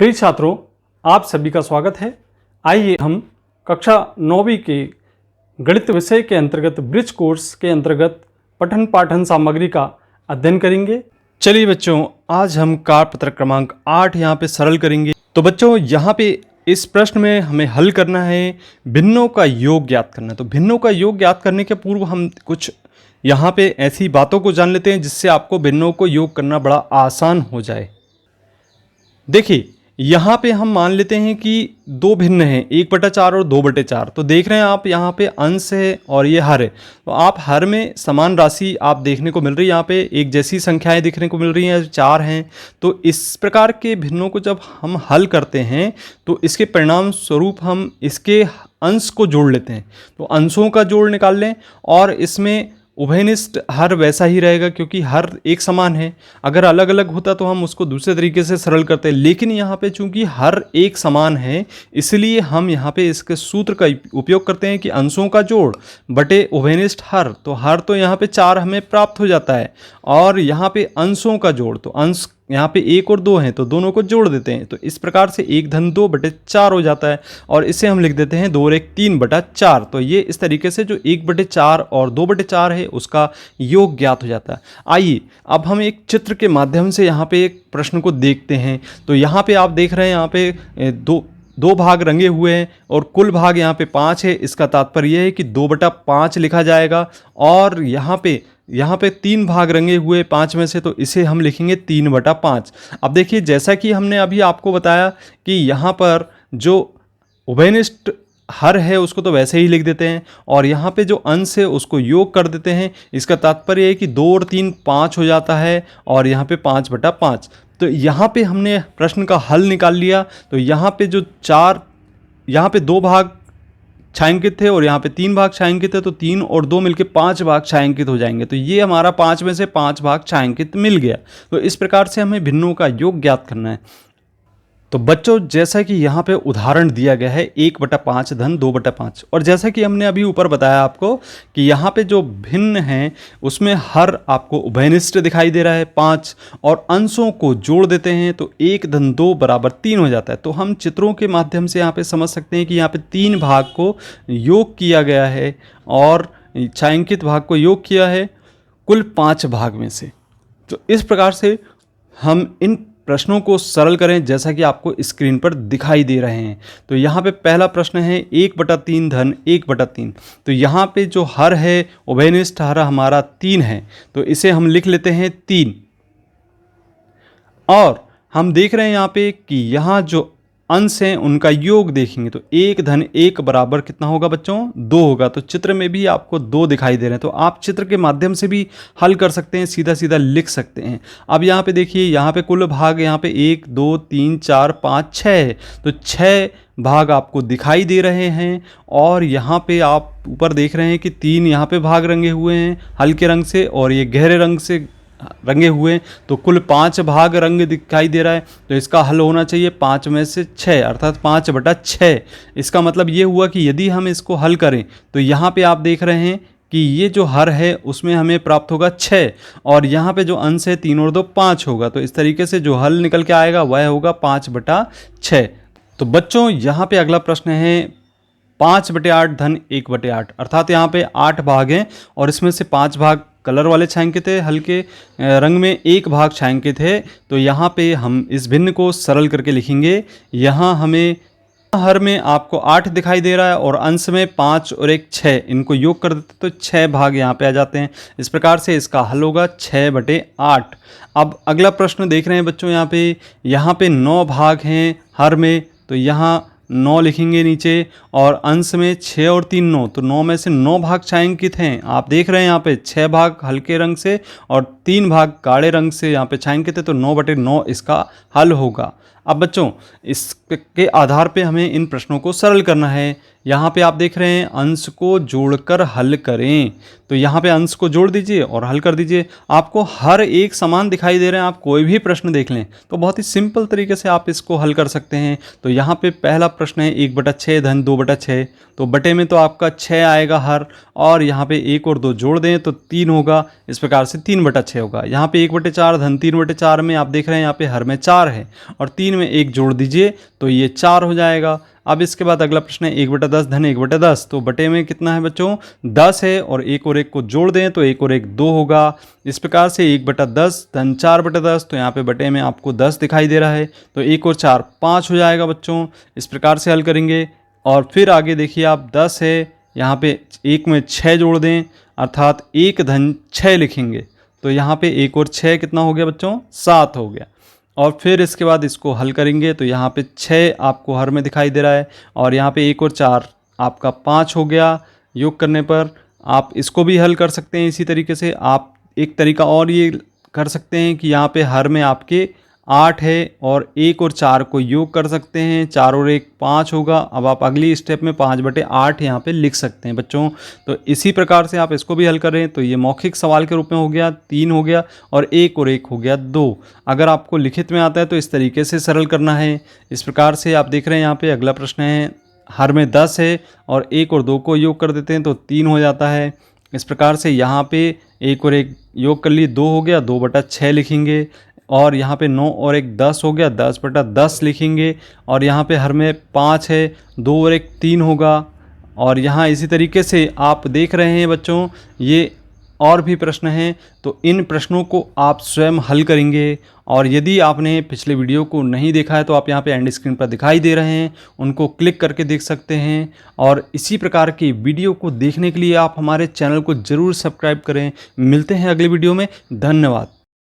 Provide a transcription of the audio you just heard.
प्रिय छात्रों, आप सभी का स्वागत है। आइए हम कक्षा 9वीं के गणित विषय के अंतर्गत ब्रिज कोर्स के अंतर्गत पठन पाठन सामग्री का अध्ययन करेंगे। चलिए बच्चों, आज हम कार्यपत्र क्रमांक 8 यहाँ पे सरल करेंगे। तो बच्चों, यहाँ पे इस प्रश्न में हमें हल करना है, भिन्नों का योग ज्ञात करना है। तो भिन्नों का योग ज्ञात करने के पूर्व हम कुछ यहाँ पे ऐसी बातों को जान लेते हैं जिससे आपको भिन्नों को योग करना बड़ा आसान हो जाए। देखिए, यहाँ पे हम मान लेते हैं कि दो भिन्न हैं, 1/4 और 2/4। तो देख रहे हैं आप, यहाँ पे अंश है और ये हर है। तो आप हर में समान राशि आप देखने को मिल रही है, यहाँ पे एक जैसी संख्याएं देखने को मिल रही हैं, 4 हैं। तो इस प्रकार के भिन्नों को जब हम हल करते हैं तो इसके परिणाम स्वरूप हम इसके अंश को जोड़ लेते हैं। तो अंशों का जोड़ निकाल लें और इसमें उभयनिष्ठ हर वैसा ही रहेगा क्योंकि हर एक समान है। अगर अलग अलग होता तो हम उसको दूसरे तरीके से सरल करते, लेकिन यहाँ पे चूंकि हर एक समान है इसलिए हम यहाँ पे इसके सूत्र का उपयोग करते हैं कि अंशों का जोड़ बटे उभयनिष्ठ हर। तो हर तो यहाँ पे 4 हमें प्राप्त हो जाता है और यहाँ पे अंशों का जोड़, तो अंश यहाँ पे 1 और 2 हैं तो दोनों को जोड़ देते हैं। तो इस प्रकार से 1/2/4 हो जाता है और इसे हम लिख देते हैं 2 और 1 3/4। तो ये इस तरीके से जो 1/4 और 2/4 है उसका योग ज्ञात हो जाता है। आइए अब हम एक चित्र के माध्यम से यहाँ पे एक प्रश्न को देखते हैं। तो यहाँ पे आप देख रहे हैं, यहाँ पे दो भाग रंगे हुए हैं और कुल भाग यहाँ पे 5 है। इसका तात्पर्य यह है कि 2/5 लिखा जाएगा और यहाँ पे 3 भाग रंगे हुए 5 में से, तो इसे हम लिखेंगे 3/5। अब देखिए, जैसा कि हमने अभी आपको बताया कि यहाँ पर जो उभयनिष्ठ हर है उसको तो वैसे ही लिख देते हैं और यहाँ पे जो अंश है उसको योग कर देते हैं। इसका तात्पर्य है कि 2 और 3 5 हो जाता है और यहाँ पे 5/5। तो यहाँ पे हमने प्रश्न का हल निकाल लिया। तो यहाँ पे जो 2 भाग छायांकित थे और यहाँ पे 3 भाग छायांकित है, तो 3 और 2 मिलके 5 भाग छायांकित हो जाएंगे। तो ये हमारा 5 में से 5 भाग छायांकित मिल गया। तो इस प्रकार से हमें भिन्नों का योग ज्ञात करना है। तो बच्चों, जैसा कि यहाँ पे उदाहरण दिया गया है 1/5 धन 2/5, और जैसा कि हमने अभी ऊपर बताया आपको कि यहाँ पे जो भिन्न हैं उसमें हर आपको उभयनिष्ठ दिखाई दे रहा है 5 और अंशों को जोड़ देते हैं तो 1 धन 2 बराबर 3 हो जाता है। तो हम चित्रों के माध्यम से यहाँ पे समझ सकते हैं कि यहाँ पे 3 भाग को योग किया गया है और छायांकित भाग को योग किया है कुल 5 भाग में से। तो इस प्रकार से हम इन प्रश्नों को सरल करें जैसा कि आपको स्क्रीन पर दिखाई दे रहे हैं। तो यहाँ पे पहला प्रश्न है 1/3 धन 1/3। तो यहाँ पे जो हर है उभयनिष्ठ हर हमारा 3 है, तो इसे हम लिख लेते हैं 3। और हम देख रहे हैं यहाँ पे कि यहाँ जो अंश हैं उनका योग देखेंगे तो 1 धन 1 बराबर कितना होगा बच्चों? 2 होगा। तो चित्र में भी आपको 2 दिखाई दे रहे हैं, तो आप चित्र के माध्यम से भी हल कर सकते हैं, सीधा सीधा लिख सकते हैं। अब यहाँ पे देखिए, यहाँ पे कुल भाग यहाँ पे 1 2 3 4 5 6 है, तो 6 भाग आपको दिखाई दे रहे हैं। और यहाँ पे आप ऊपर देख रहे हैं कि 3 यहाँ पे भाग रंगे हुए हैं हल्के रंग से और ये गहरे रंग से रंगे हुए, तो कुल 5 भाग रंग दिखाई दे रहा है। तो इसका हल होना चाहिए 5 में से 6 अर्थात 5/6। इसका मतलब ये हुआ कि यदि हम इसको हल करें तो यहाँ पे आप देख रहे हैं कि ये जो हर है उसमें हमें प्राप्त होगा 6 और यहाँ पे जो अंश है 3 और 2 5 होगा। तो इस तरीके से जो हल निकल के आएगा वह होगा 5/6। तो बच्चों, यहाँ पे अगला प्रश्न है 5/8 धन 1/8। अर्थात यहाँ पे 8 भाग हैं और इसमें से 5 भाग कलर वाले छायांकित है, हल्के रंग में 1 भाग छायांकित है। तो यहाँ पे हम इस भिन्न को सरल करके लिखेंगे। यहाँ हमें हर में आपको 8 दिखाई दे रहा है और अंश में 5 और 1 6, इनको योग कर देते तो 6 भाग यहाँ पे आ जाते हैं। इस प्रकार से इसका हल होगा 6/8। अब अगला प्रश्न देख रहे हैं बच्चों, यहाँ पे 9 भाग हैं हर में, तो यहाँ 9 लिखेंगे नीचे और अंश में 6 और 3 9, तो 9 में से 9 भाग छायांकित हैं। आप देख रहे हैं यहाँ पे 6 भाग हल्के रंग से और 3 भाग गाढ़े रंग से यहाँ पे छायांकित है, तो 9/9 इसका हल होगा। अब बच्चों, इसके आधार पे हमें इन प्रश्नों को सरल करना है। यहाँ पे आप देख रहे हैं अंश को जोड़कर हल करें, तो यहाँ पे अंश को जोड़ दीजिए और हल कर दीजिए। आपको हर एक समान दिखाई दे रहे हैं, आप कोई भी प्रश्न देख लें तो बहुत ही सिंपल तरीके से आप इसको हल कर सकते हैं। तो यहाँ पे पहला प्रश्न है 1/6 धन 2/6। तो बटे में तो आपका 6 आएगा हर, और यहाँ पे 1 और 2 जोड़ दें तो 3 होगा। इस प्रकार से 3/6 होगा। यहाँ पे 1/4 धन 3/4 में आप देख रहे हैं यहाँ पे हर में 4 है, और 3 में 1 जोड़ दीजिए तो ये 4 हो जाएगा। अब इसके बाद अगला प्रश्न है 1/10 धन 1/10, तो बटे में कितना है बच्चों 10 है, और 1 और 1 को जोड़ दें तो 1 और 1 2 होगा। इस प्रकार से 1/10 धन 4/10, तो यहाँ पे बटे में आपको 10 दिखाई दे रहा है, तो 1 और 4 5 हो जाएगा बच्चों। इस प्रकार से हल करेंगे। और फिर आगे देखिए आप 10 है, यहाँ पे 1 में 6 जोड़ दें अर्थात 1 धन 6 लिखेंगे, तो यहाँ पे 1 और 6 कितना हो गया बच्चों 7 हो गया। और फिर इसके बाद इसको हल करेंगे तो यहाँ पे 6 आपको हर में दिखाई दे रहा है, और यहाँ पे 1 और 4 आपका 5 हो गया। योग करने पर आप इसको भी हल कर सकते हैं इसी तरीके से। आप एक तरीका और ये कर सकते हैं कि यहाँ पे हर में आपके 8 है, और 1 और 4 को योग कर सकते हैं, 4 और 1 5 होगा। अब आप अगली स्टेप में 5/8 यहाँ पे लिख सकते हैं बच्चों। तो इसी प्रकार से आप इसको भी हल करें तो ये मौखिक सवाल के रूप में हो गया 3 हो गया, और 1 और 1 हो गया 2। अगर आपको लिखित में आता है तो इस तरीके से सरल करना है। इस प्रकार से आप देख रहे हैं यहाँ पे अगला प्रश्न है, हर में 10 है और 1 और 2 को योग कर देते हैं तो 3 हो जाता है। इस प्रकार से यहाँ पे 1 और 1 योग कर लिए 2 हो गया, 2/6 लिखेंगे। और यहाँ पे 9 और 1 10 हो गया, 10/10 लिखेंगे। और यहाँ पे हर में 5 है, 2 और 1 3 होगा। और यहाँ इसी तरीके से आप देख रहे हैं बच्चों ये और भी प्रश्न हैं, तो इन प्रश्नों को आप स्वयं हल करेंगे। और यदि आपने पिछले वीडियो को नहीं देखा है तो आप यहाँ पे एंड स्क्रीन पर दिखाई दे रहे हैं, उनको क्लिक करके देख सकते हैं। और इसी प्रकार की वीडियो को देखने के लिए आप हमारे चैनल को ज़रूर सब्सक्राइब करें। मिलते हैं अगली वीडियो में। धन्यवाद।